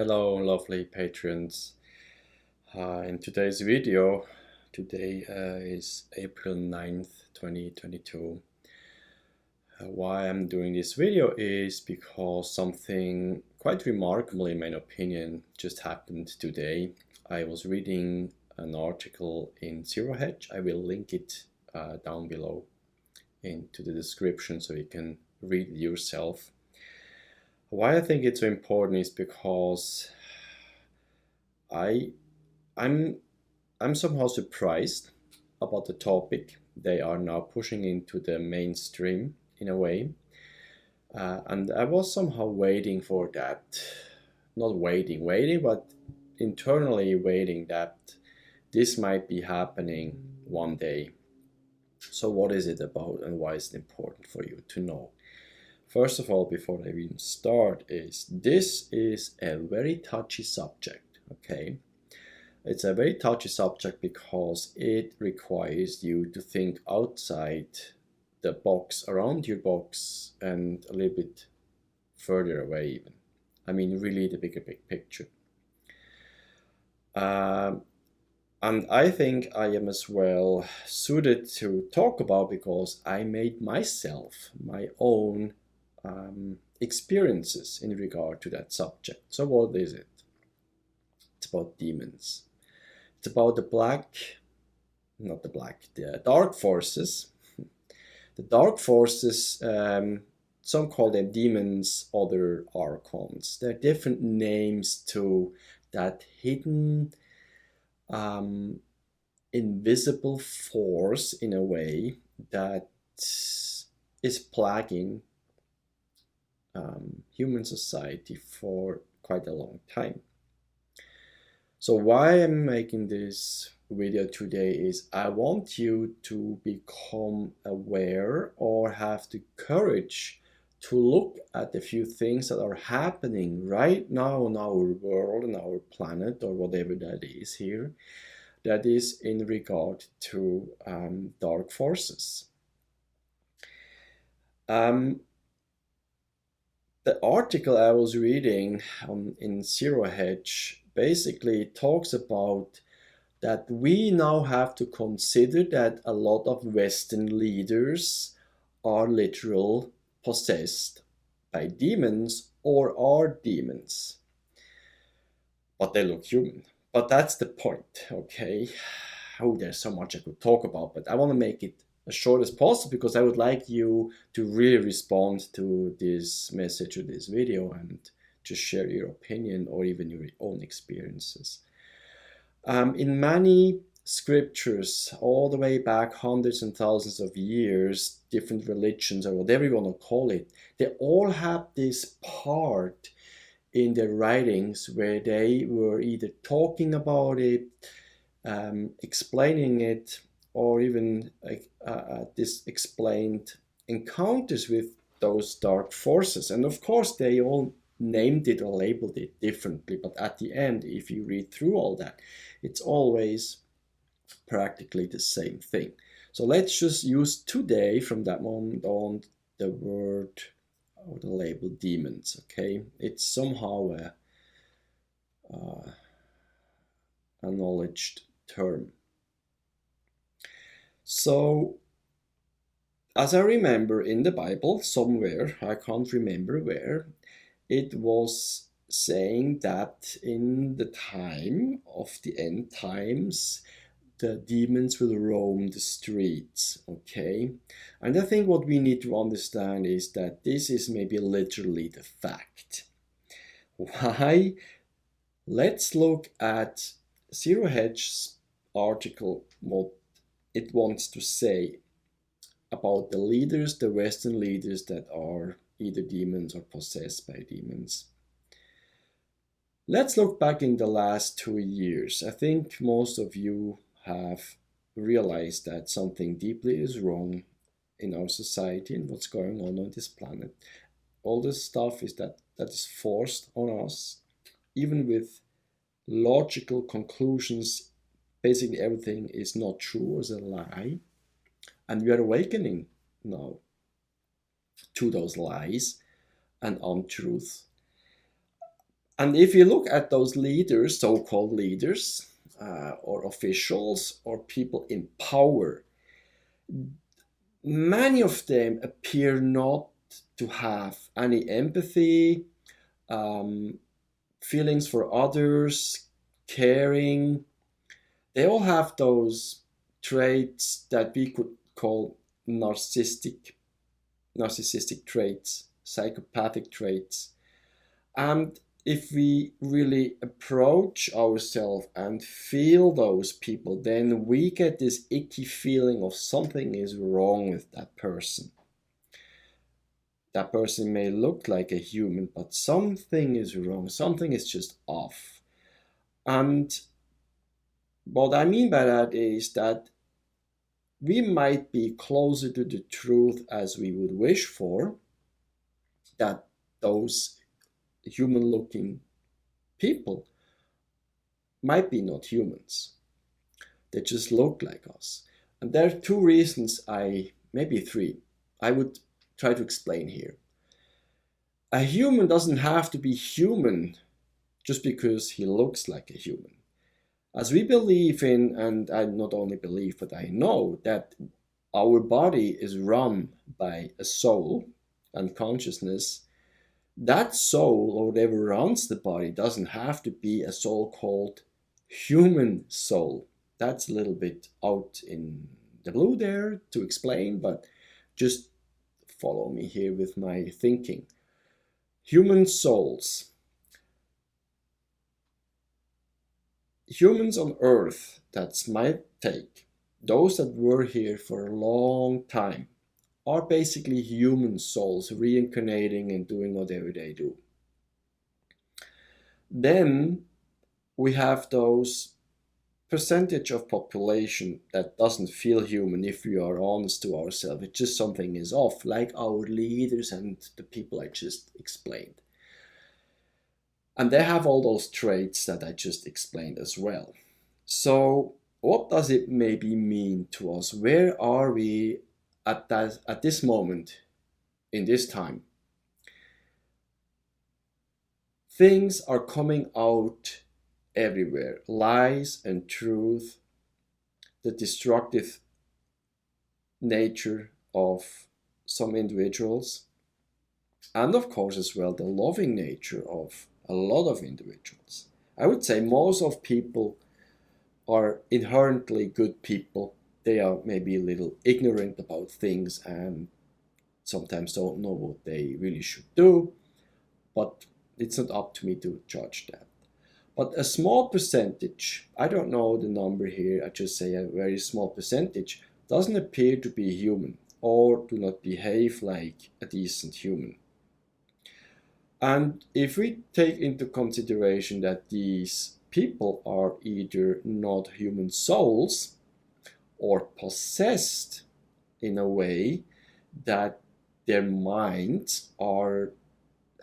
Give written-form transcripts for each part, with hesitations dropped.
Hello, lovely patrons. In today's video, today is April 9th, 2022. Why I'm doing this video is because something quite remarkable, in my opinion, just happened today. I was reading an article in Zero Hedge. I will link it down below into the description so you can read it yourself. Why I think it's so important is because I I'm I'm somehow surprised about the topic they are now pushing into the mainstream in a way, and I was somehow waiting for that. Not waiting, but internally waiting that this might be happening one day. So, what is it about, and why is it important for you to know? First of all, before I even start, is this is a very touchy subject. Okay, it's a very touchy subject because it requires you to think outside the box, around your box, and a little bit further away, even. I mean, really, the big picture. Um, and I think I am as well suited to talk about because I made myself my own experiences in regard to that subject. So, what is it? It's about demons. It's about the dark forces. The dark forces, some call them demons, other archons. There are different names to that hidden, invisible force in a way that is plaguing human society for quite a long time. So why I'm making this video today is I want you to become aware or have the courage to look at a few things that are happening right now in our world, in our planet, or whatever that is here, that is in regard to dark forces. The article I was reading in Zero Hedge basically talks about that we now have to consider that a lot of Western leaders are literal possessed by demons or are demons. But they look human. But that's the point, okay? Oh, there's so much I could talk about, but I want to make it as short as possible because I would like you to really respond to this message or this video and just share your opinion or even your own experiences. In many scriptures, all the way back hundreds and thousands of years, different religions or whatever you want to call it, they all have this part in their writings where they were either talking about it, explaining it, or even this explained encounters with those dark forces. And of course, they all named it or labeled it differently. But at the end, if you read through all that, it's always practically the same thing. So let's just use today, from that moment on, the word or the label demons. Okay, it's somehow a acknowledged term. So, as I remember in the Bible, somewhere, I can't remember where, it was saying that in the time of the end times, the demons will roam the streets, okay? And I think what we need to understand is that this is maybe literally the fact. Why? Let's look at Zero Hedge's article, what it wants to say about the leaders, the Western leaders that are either demons or possessed by demons. Let's look back in the last 2 years. I think most of you have realized that something deeply is wrong in our society and what's going on this planet. All this stuff is that is forced on us, even with logical conclusions. Basically, everything is not true or is a lie. And we are awakening now to those lies and untruths. And if you look at those leaders, so-called leaders, or officials, or people in power, many of them appear not to have any empathy, um, feelings for others, caring. They all have those traits that we could call narcissistic traits, psychopathic traits. And if we really approach ourselves and feel those people, then we get this icky feeling of something is wrong with that person. That person may look like a human, but something is wrong, something is just off. And what I mean by that is that we might be closer to the truth as we would wish for, that those human looking people might be not humans. They just look like us. And there are two reasons, maybe three, I would try to explain here. A human doesn't have to be human just because he looks like a human. As we believe in, and I not only believe, but I know that our body is run by a soul and consciousness, that soul, or whatever runs the body, doesn't have to be a soul called human soul. That's a little bit out in the blue there to explain, but just follow me here with my thinking. Human souls. Humans on Earth, that's my take, those that were here for a long time, are basically human souls reincarnating and doing whatever they do. Then we have those percentage of population that doesn't feel human if we are honest to ourselves. It's just something is off, like our leaders and the people I just explained. And they have all those traits that I just explained as well. So what does it maybe mean to us? Where are we at this moment, in this time? Things are coming out everywhere. Lies and truth, the destructive nature of some individuals, and of course as well the loving nature of a lot of individuals. I would say most of people are inherently good people. They are maybe a little ignorant about things and sometimes don't know what they really should do, but it's not up to me to judge that. But a small percentage, I don't know the number here, I just say a very small percentage, doesn't appear to be human or do not behave like a decent human. And if we take into consideration that these people are either not human souls or possessed in a way that their minds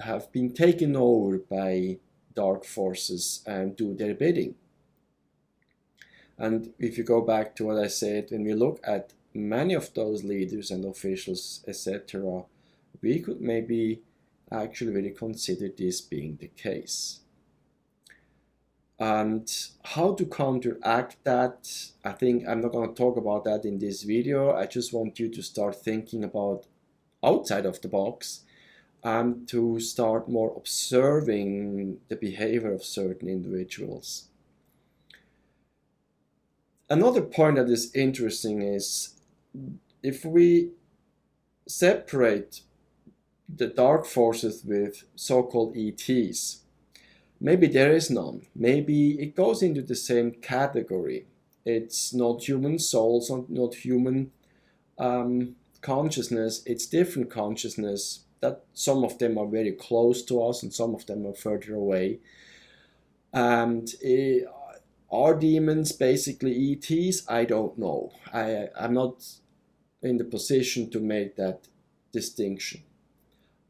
have been taken over by dark forces and do their bidding. And if you go back to what I said, when we look at many of those leaders and officials, etc., we could maybe actually really consider this being the case. And how to counteract that, I think I'm not going to talk about that in this video. I just want you to start thinking about outside of the box and to start more observing the behavior of certain individuals. Another point that is interesting is if we separate the dark forces with so-called ETs, maybe there is none. Maybe it goes into the same category. It's not human souls, not human consciousness. It's different consciousness. That some of them are very close to us and some of them are further away. And are demons basically ETs? I don't know. I'm not in the position to make that distinction.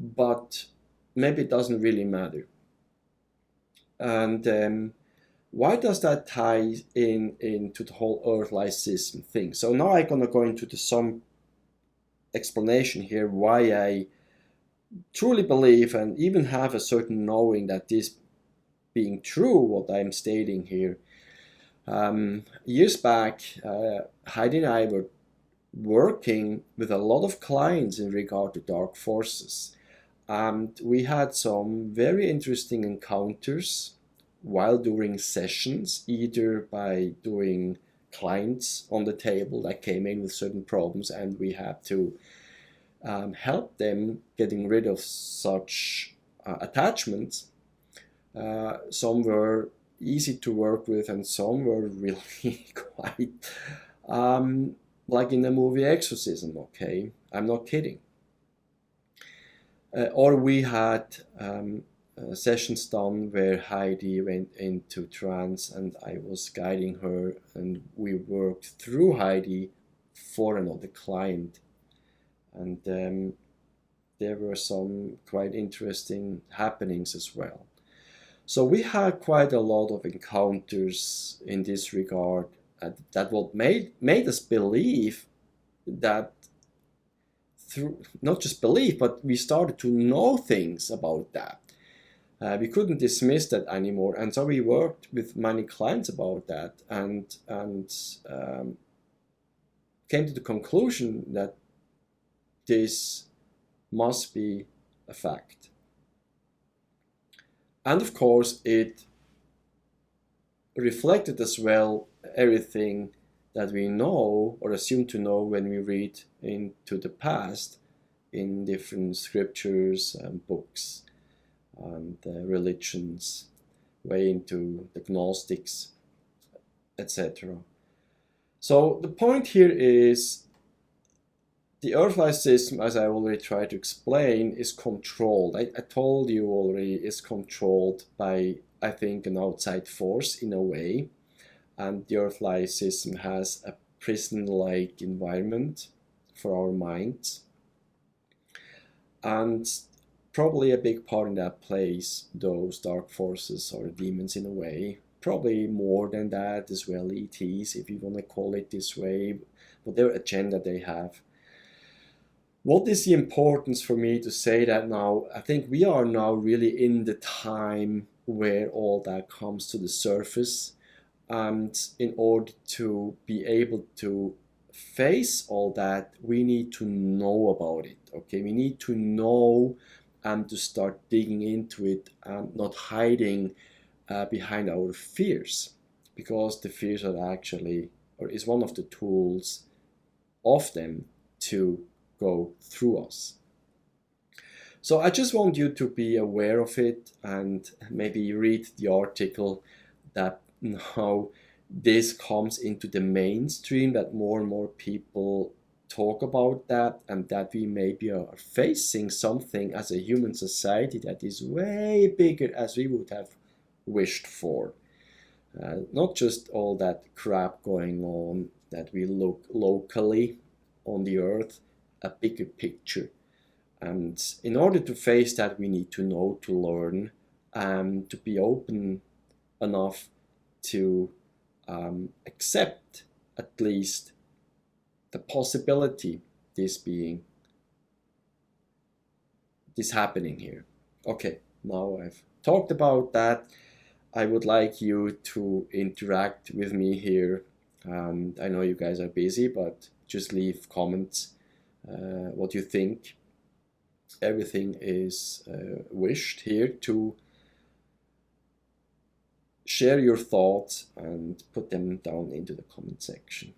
But maybe it doesn't really matter. And why does that tie into the whole Earth-like system thing? So now I'm going to go into some explanation here why I truly believe and even have a certain knowing that this being true what I'm stating here. Years back, Heidi and I were working with a lot of clients in regard to dark forces. And we had some very interesting encounters while doing sessions, either by doing clients on the table that came in with certain problems, and we had to help them getting rid of such attachments. Some were easy to work with, and some were really quite like in the movie Exorcism. Okay, I'm not kidding. Or we had sessions done where Heidi went into trance and I was guiding her, and we worked through Heidi for another client. And there were some quite interesting happenings as well. So we had quite a lot of encounters in this regard, that what made us believe that, through not just belief, but we started to know things about that. We couldn't dismiss that anymore, and so we worked with many clients about that, and came to the conclusion that this must be a fact. And of course, it reflected as well everything that we know or assume to know when we read into the past in different scriptures and books and religions, way into the Gnostics, etc. So the point here is the Earth-like system, as I already tried to explain, is controlled. I told you already, is controlled by, I think, an outside force in a way. And the Earth-like system has a prison-like environment for our minds. And probably a big part in that plays those dark forces or demons in a way. Probably more than that as well, ETs, if you want to call it this way, whatever agenda they have. What is the importance for me to say that now? I think we are now really in the time where all that comes to the surface. And in order to be able to face all that, we need to know about it. Okay, we need to know and to start digging into it and not hiding behind our fears, because the fears are actually, or is one of the tools of them to go through us. So I just want you to be aware of it and maybe read the article that now this comes into the mainstream, that more and more people talk about that, and that we maybe are facing something as a human society that is way bigger as we would have wished for. Not just all that crap going on that we look locally on the earth, a bigger picture. And in order to face that, we need to know, to learn, to be open enough to accept at least the possibility this happening here. Okay, now I've talked about that. I would like you to interact with me here. I know you guys are busy, but just leave comments what you think. Everything is wished here to share your thoughts and put them down into the comment section.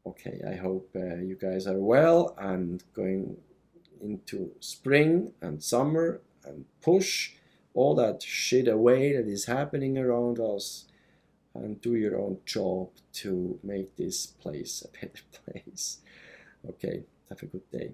Okay, I hope you guys are well and going into spring and summer, and push all that shit away that is happening around us, and do your own job to make this place a better place. Okay, have a good day.